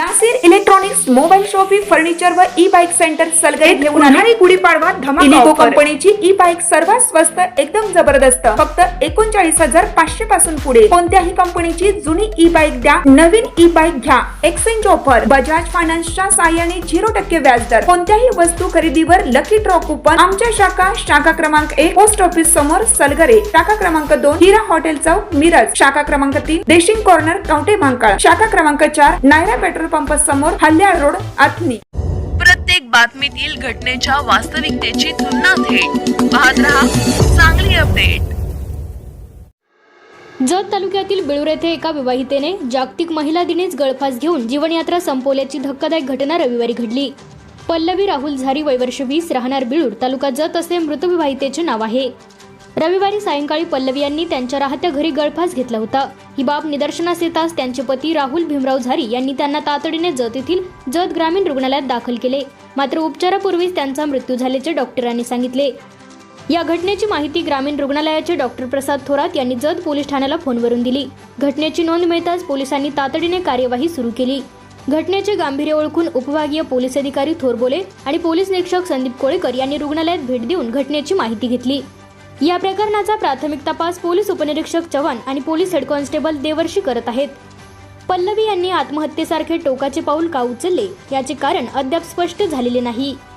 Nasir electronics mobile shoppe furniture व e bike centre Salgare घेऊन आली गुढीपाडवा धमाका इलिको कंपनीची ई बाईक सर्वात स्वस्त एकदम जबरदस्त फक्त 39,500 पासून पुढे कोणत्याही कंपनीची जुनी ई बाईक द्या नवीन ई बाईक घ्या एक्सचेंज ऑफर बजाज फायनान्सच्या साहाय्याने 0% व्याजदर कोणत्याही वस्तू खरेदीवर लकी ड्रॉ कुपन आमच्या शाखा क्रमांक 1 पोस्ट ऑफिस समोर सलगरे शाखा क्रमांक 2 हिरा हॉटेल चौक मिरज शाखा क्रमांक 3 देशिंग कॉर्नर कवठे महांकाळ शाखा क्रमांक 4 नायरा पेट्रोल पंप समोर हल्याळ रोड आथनी। प्रत्येक बातमीतील घटनेच्या वास्तविकतेची तुलना थेट पाहत रहा चांगली अपडेट। जत तालुक्यातील बेळूर येथे एका विवाहितेने जागतिक महिला दिनीच गळफास घेऊन जीवनयात्रा संपवल्याची धक्कादायक घटना रविवारी घडली। पल्लवी राहुल झारी वय वर्ष 20 राहणार बेळूर तालुका जत असे मृत विवाहितेचे नाव आहे। रविवारी सायंकाळी पल्लवी यांनी त्यांच्या राहत्या घरी गळफास घेतला होता। ही बाब निदर्शनास येताच त्यांचे पती राहुल भीमराव झारी यांनी त्यांना तातडीने जत येथील जत ग्रामीण रुग्णालयात दाखल केले, मात्र उपचारापूर्वीच त्यांचा मृत्यू झाल्याचे डॉक्टरांनी सांगितले। या घटनेची माहिती ग्रामीण रुग्णालयाचे डॉक्टर प्रसाद थोरात यांनी जत पोलीस ठाण्याला फोनवरून दिली। घटनेची नोंद मिळताच पोलिसांनी तातडीने कार्यवाही सुरू केली। घटनेचे गांभीर्य ओळखून उपविभागीय पोलीस अधिकारी थोरबोले आणि पोलीस निरीक्षक संदीप कोळेकर यांनी रुग्णालयात भेट देऊन घटनेची माहिती घेतली। या प्रकरणाचा प्राथमिक तपास पोलीस उपनिरीक्षक चव्हाण आणि पोलीस हेड कॉन्स्टेबल देवर्षी करत आहेत। पल्लवी यांनी आत्महत्येसारखे टोकाचे पाऊल का उचलले याचे कारण अद्याप स्पष्ट झालेले नाही।